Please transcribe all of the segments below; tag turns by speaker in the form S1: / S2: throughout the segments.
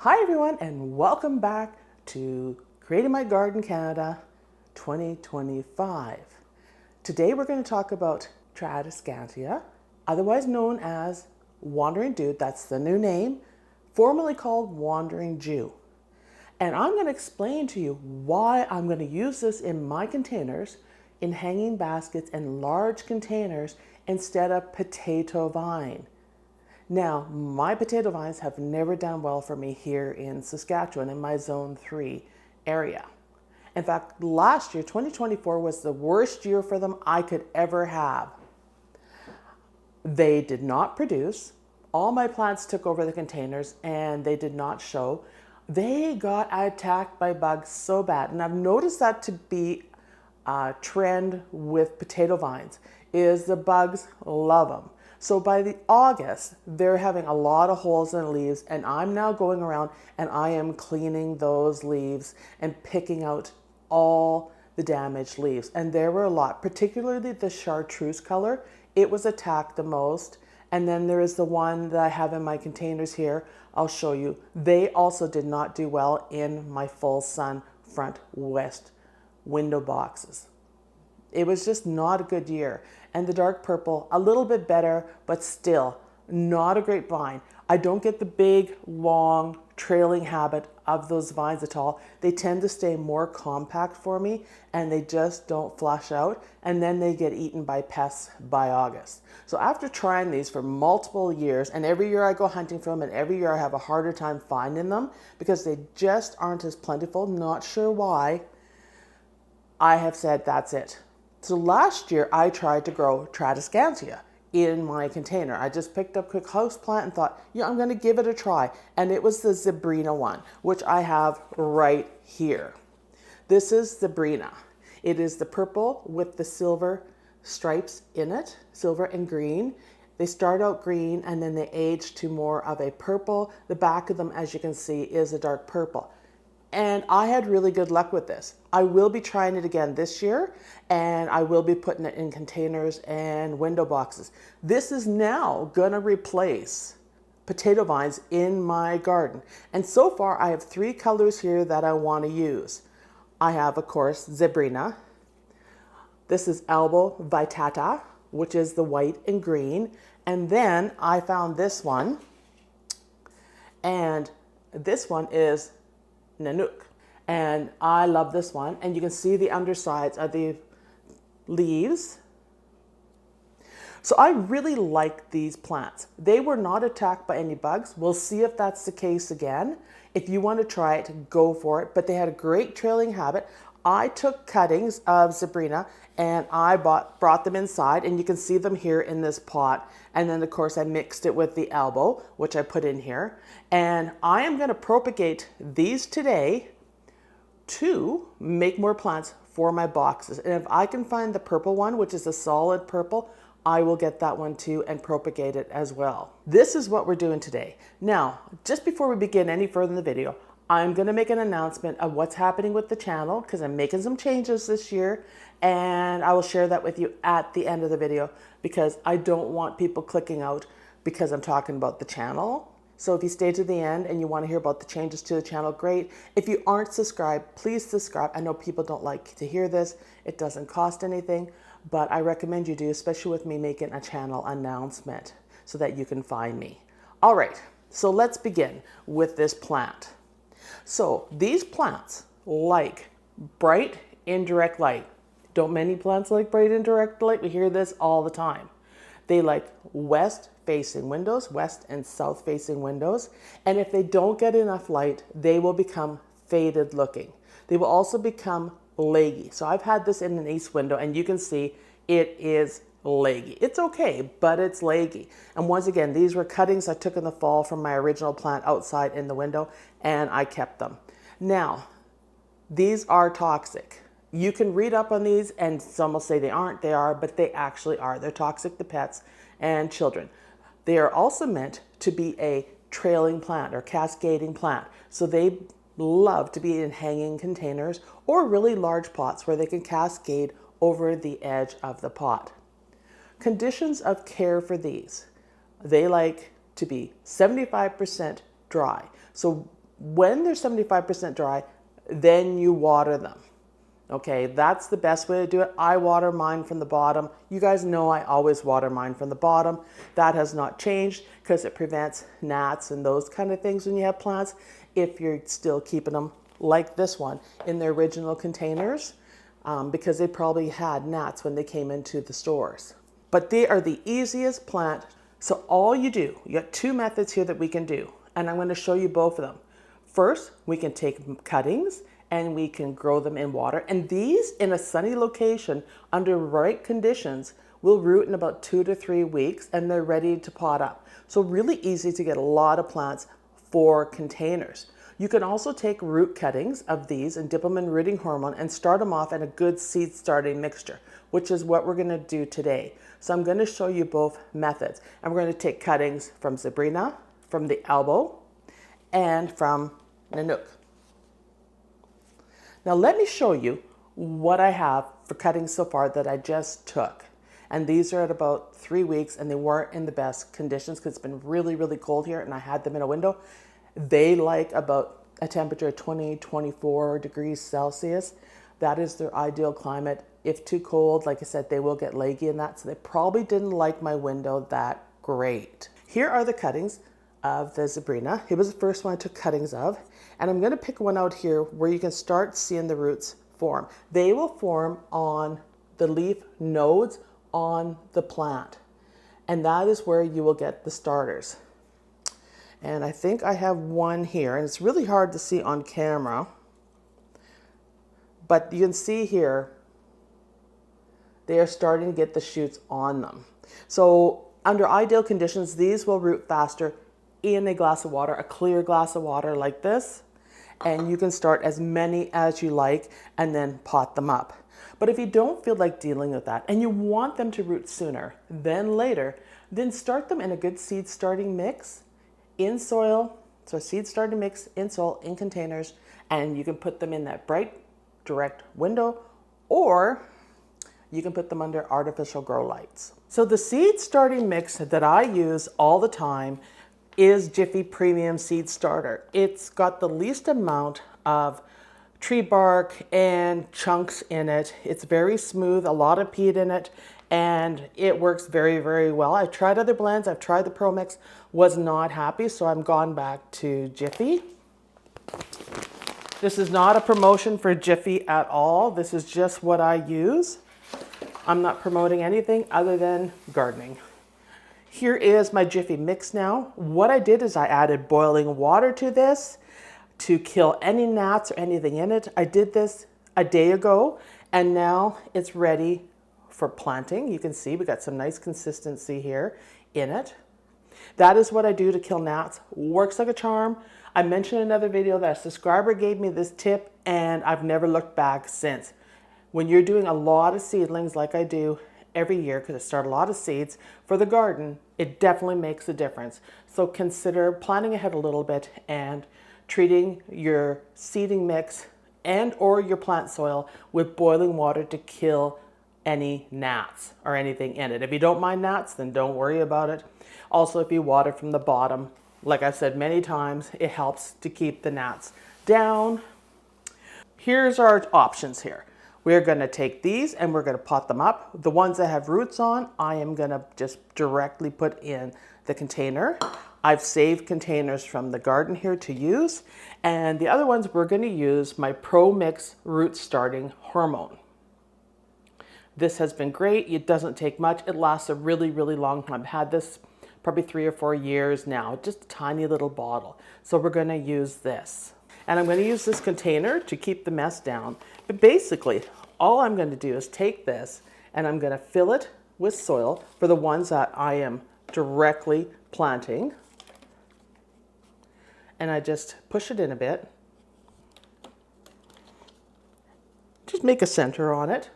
S1: Hi everyone, and welcome back to Creating My Garden Canada 2025. Today we're going to talk about Tradescantia, otherwise known as Wandering Dude. That's the new name, formerly called Wandering Jew. And I'm going to explain to you why I'm going to use this in my containers, in hanging baskets and large containers instead of potato vine. Now, my potato vines have never done well for me here in Saskatchewan in my Zone 3 area. In fact, last year, 2024, was the worst year for them I could ever have. They did not produce. All my plants took over the containers and they did not show. They got attacked by bugs so bad. And I've noticed that to be a trend with potato vines, is the bugs love them. So by the August, they're having a lot of holes in the leaves, and I'm now going around and I am cleaning those leaves and picking out all the damaged leaves. And there were a lot, particularly the chartreuse color. It was attacked the most. And then there is the one that I have in my containers here. I'll show you. They also did not do well in my full sun front west window boxes. It was just not a good year. And the dark purple, a little bit better, but still not a great vine. I don't get the big, long, trailing habit of those vines at all. They tend to stay more compact for me and they just don't flush out, and then they get eaten by pests by August. So after trying these for multiple years, and every year I go hunting for them and every year I have a harder time finding them because they just aren't as plentiful, not sure why, I have said that's it. So last year I tried to grow Tradescantia in my container. I just picked up a quick house plant and thought, yeah, I'm going to give it a try. And it was the Zebrina one, which I have right here. This is Zebrina. It is the purple with the silver stripes in it, silver and green. They start out green and then they age to more of a purple. The back of them, as you can see, is a dark purple. And I had really good luck with this. I will be trying it again this year, and I will be putting it in containers and window boxes. This is now gonna replace potato vines in my garden. And so far I have 3 colors here that I wanna use. I have, of course, Zebrina. This is Albo Vitata, which is the white and green. And then I found this one, and this one is Nanook, and I love this one. And you can see the undersides of the leaves. So I really like these plants. They were not attacked by any bugs. We'll see if that's the case again. If you want to try it, go for it. But they had a great trailing habit. I took cuttings of Zebrina and I brought them inside, and you can see them here in this pot. And then of course I mixed it with the Albo, which I put in here. And I am going to propagate these today to make more plants for my boxes. And if I can find the purple one, which is a solid purple, I will get that one too and propagate it as well. This is what we're doing today. Now, just before we begin any further in the video, I'm going to make an announcement of what's happening with the channel because I'm making some changes this year, and I will share that with you at the end of the video because I don't want people clicking out because I'm talking about the channel. So if you stay to the end and you want to hear about the changes to the channel, great. If you aren't subscribed, please subscribe. I know people don't like to hear this. It doesn't cost anything, but I recommend you do, especially with me making a channel announcement so that you can find me. All right, so let's begin with this plant. So these plants like bright indirect light. Don't many plants like bright indirect light? We hear this all the time. They like west facing windows, west and south facing windows. And if they don't get enough light, they will become faded looking. They will also become leggy. So I've had this in an east window and you can see it is leggy. It's okay, but it's leggy. And once again, these were cuttings I took in the fall from my original plant outside in the window, and I kept them. Now, these are toxic. You can read up on these, and some will say they aren't. They are, but they actually are. They're toxic to pets and children. They are also meant to be a trailing plant or cascading plant. So they love to be in hanging containers or really large pots where they can cascade over the edge of the pot. Conditions of care for these. They like to be 75% dry. So When they're 75% dry, then you water them. Okay, that's the best way to do it. I water mine from the bottom. You guys know I always water mine from the bottom. That has not changed because it prevents gnats and those kind of things when you have plants. If you're still keeping them like this one in their original containers, because they probably had gnats when they came into the stores. But they are the easiest plant. So all you do, you got two methods here that we can do, and I'm going to show you both of them. First, we can take cuttings and we can grow them in water. And these in a sunny location under right conditions will root in about 2 to 3 weeks and they're ready to pot up. So really easy to get a lot of plants for containers. You can also take root cuttings of these and dip them in rooting hormone and start them off in a good seed starting mixture, which is what we're going to do today. So I'm going to show you both methods. And we're going to take cuttings from Sabrina, from the elbow, and from Nanook. Now let me show you what I have for cuttings so far that I just took. And these are at about 3 weeks and they weren't in the best conditions because it's been really, really cold here and I had them in a window. They like about a temperature of 20, 24 degrees Celsius. That is their ideal climate. If too cold, like I said, they will get leggy in that. So they probably didn't like my window that great. Here are the cuttings of the Sabrina. It was the first one I took cuttings of. And I'm going to pick one out here where you can start seeing the roots form. They will form on the leaf nodes on the plant. And that is where you will get the starters. And I think I have one here, and it's really hard to see on camera. But you can see here, they are starting to get the shoots on them. So under ideal conditions, these will root faster in a glass of water, a clear glass of water like this. And you can start as many as you like and then pot them up. But if you don't feel like dealing with that and you want them to root sooner than later, then start them in a good seed starting mix in soil. So seed starting mix in soil in containers, and you can put them in that bright direct window, or you can put them under artificial grow lights. So the seed starting mix that I use all the time is Jiffy Premium Seed Starter. It's got the least amount of tree bark and chunks in it. It's very smooth, a lot of peat in it, and it works very, very well. I've tried other blends, I've tried the Pro Mix, was not happy, so I'm gone back to Jiffy. This is not a promotion for Jiffy at all. This is just what I use. I'm not promoting anything other than gardening. Here is my Jiffy mix now. What I did is I added boiling water to this to kill any gnats or anything in it. I did this a day ago and now it's ready for planting. You can see we got some nice consistency here in it. That is what I do to kill gnats. Works like a charm. I mentioned in another video that a subscriber gave me this tip and I've never looked back since. When you're doing a lot of seedlings like I do every year, because I start a lot of seeds for the garden, it definitely makes a difference. So consider planning ahead a little bit and treating your seeding mix and or your plant soil with boiling water to kill any gnats or anything in it. If you don't mind gnats, then don't worry about it. Also, if you water from the bottom, like I've said many times, it helps to keep the gnats down. Here's our options here. We're going to take these and we're going to pot them up. The ones that have roots on, I am going to just directly put in the container. I've saved containers from the garden here to use. And the other ones, we're going to use my Pro Mix Root Starting Hormone. This has been great. It doesn't take much. It lasts a really, really long time. I've had this probably 3 or 4 years now, just a tiny little bottle. So we're going to use this. And I'm going to use this container to keep the mess down. But basically, all I'm going to do is take this and I'm going to fill it with soil for the ones that I am directly planting. And I just push it in a bit. Just make a center on it.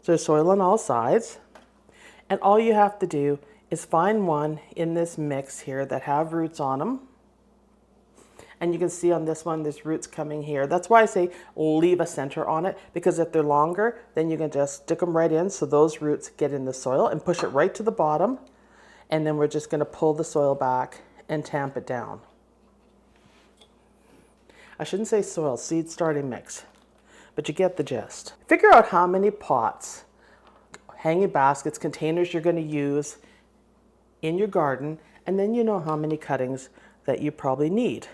S1: So there's soil on all sides. And all you have to do is find one in this mix here that have roots on them. And you can see on this one, there's roots coming here. That's why I say leave a center on it, because if they're longer, then you can just stick them right in so those roots get in the soil and push it right to the bottom. And then we're just gonna pull the soil back and tamp it down. I shouldn't say soil, seed starting mix, but you get the gist. Figure out how many pots, hanging baskets, containers you're going to use in your garden, and then you know how many cuttings that you probably need.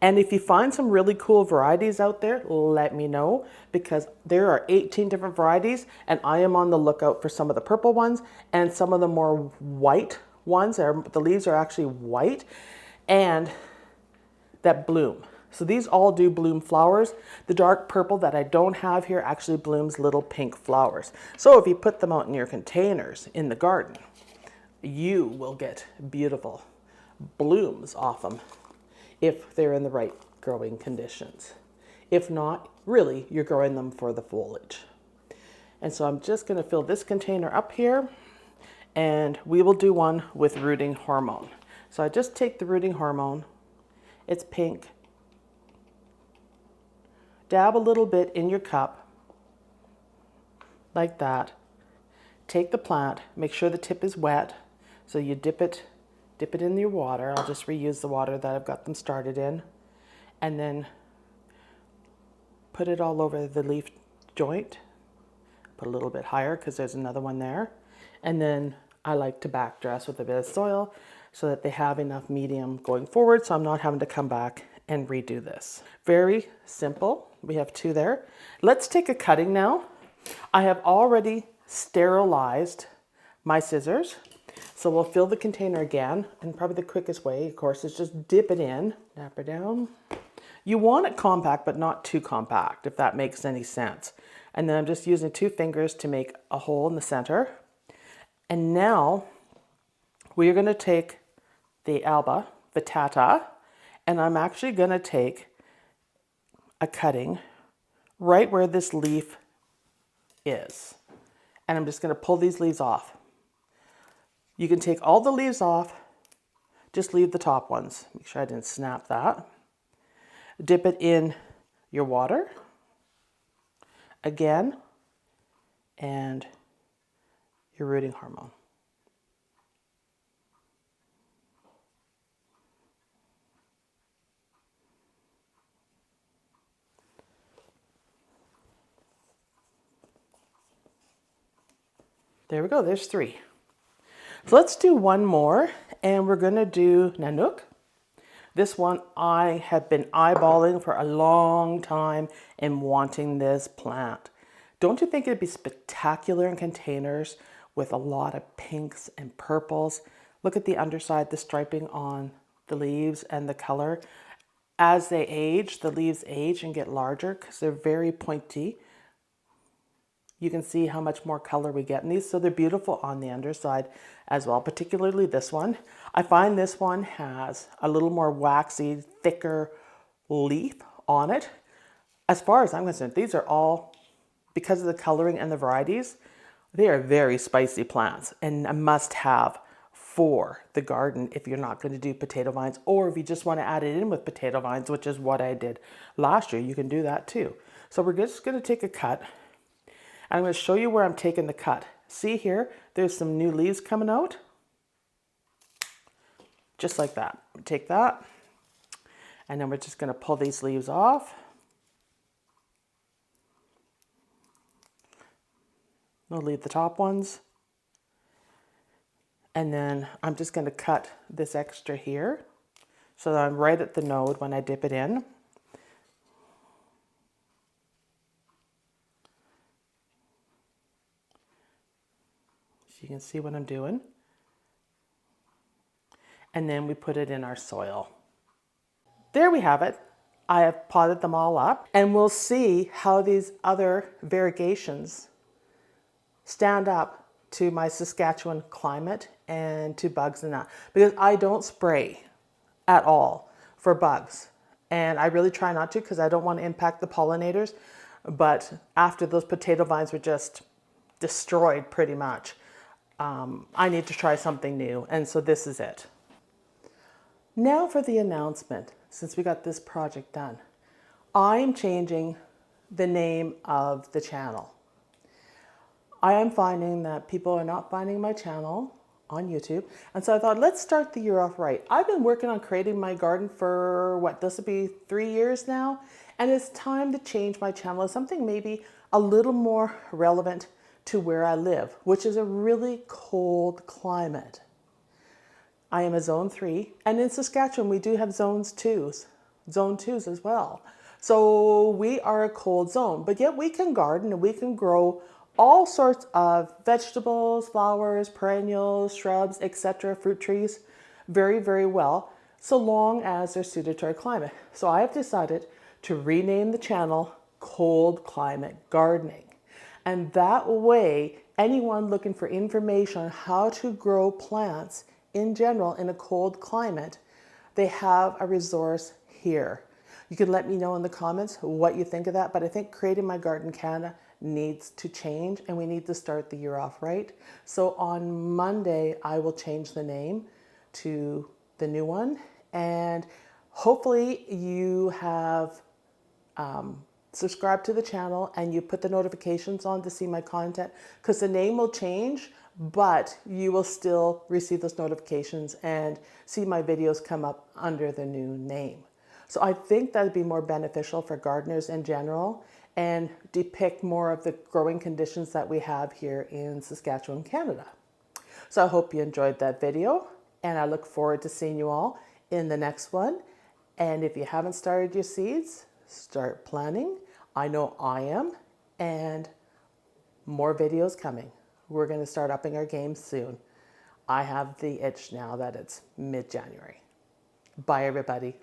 S1: And if you find some really cool varieties out there, let me know, because there are 18 different varieties, and I am on the lookout for some of the purple ones and some of the more white ones. The leaves are actually white and that bloom. So these all do bloom flowers. The dark purple that I don't have here actually blooms little pink flowers. So if you put them out in your containers in the garden, you will get beautiful blooms off them if they're in the right growing conditions. If not, really, you're growing them for the foliage. And so I'm just going to fill this container up here, and we will do one with rooting hormone. So I just take the rooting hormone, it's pink, dab a little bit in your cup, like that. Take the plant, make sure the tip is wet, so you dip it in your water. I'll just reuse the water that I've got them started in, and then put it all over the leaf joint. Put a little bit higher because there's another one there. And then I like to backdress with a bit of soil so that they have enough medium going forward, so I'm not having to come back and redo this. Very simple. We have 2 there. Let's take a cutting now. I have already sterilized my scissors. So we'll fill the container again, and probably the quickest way, of course, is just dip it in, tap it down. You want it compact, but not too compact, if that makes any sense. And then I'm just using 2 fingers to make a hole in the center. And now we're going to take the alba vittata, and I'm actually going to take a cutting right where this leaf is. And I'm just going to pull these leaves off. You can take all the leaves off, just leave the top ones. Make sure I didn't snap that. Dip it in your water again, and your rooting hormone. There we go, there's 3. So let's do one more, and we're gonna do Nanook. This one I have been eyeballing for a long time and wanting this plant. Don't you think it'd be spectacular in containers with a lot of pinks and purples? Look at the underside, the striping on the leaves and the color. As they age, the leaves age and get larger because they're very pointy. You can see how much more color we get in these. So they're beautiful on the underside as well, particularly this one. I find this one has a little more waxy, thicker leaf on it. As far as I'm concerned, these are all, because of the coloring and the varieties, they are very spicy plants and a must-have for the garden if you're not going to do potato vines, or if you just want to add it in with potato vines, which is what I did last year, you can do that too. So we're just going to take a cut. I'm going to show you where I'm taking the cut. See here, there's some new leaves coming out. Just like that. Take that, and then we're just going to pull these leaves off. We'll leave the top ones. And then I'm just going to cut this extra here so that I'm right at the node when I dip it in. You can see what I'm doing. And then we put it in our soil. There we have it. I have potted them all up, and we'll see how these other variegations stand up to my Saskatchewan climate and to bugs and that, because I don't spray at all for bugs. And I really try not to because I don't want to impact the pollinators. But after those potato vines were just destroyed pretty much, I need to try something new, and so this is it. Now for the announcement, since we got this project done. I'm changing the name of the channel. I am finding that people are not finding my channel on YouTube. And so I thought, let's start the year off right. I've been working on creating my garden for what, this will be 3 years now. And it's time to change my channel to something maybe a little more relevant to where I live, which is a really cold climate. I am a zone 3, and in Saskatchewan we do have zone 2s as well. So we are a cold zone, but yet we can garden and we can grow all sorts of vegetables, flowers, perennials, shrubs, etc., fruit trees very, very well, so long as they're suited to our climate. So I have decided to rename the channel Cold Climate Gardening. And that way, anyone looking for information on how to grow plants in general in a cold climate, they have a resource here. You can let me know in the comments what you think of that, but I think Creating My Garden Canada needs to change and we need to start the year off right. So on Monday, I will change the name to the new one, and hopefully you have subscribe to the channel and you put the notifications on to see my content, because the name will change, but you will still receive those notifications and see my videos come up under the new name. So I think that'd be more beneficial for gardeners in general and depict more of the growing conditions that we have here in Saskatchewan, Canada. So I hope you enjoyed that video, and I look forward to seeing you all in the next one. And if you haven't started your seeds, start planting. I know I am, and more videos coming. We're going to start upping our game soon. I have the itch now that it's mid-January. Bye, everybody.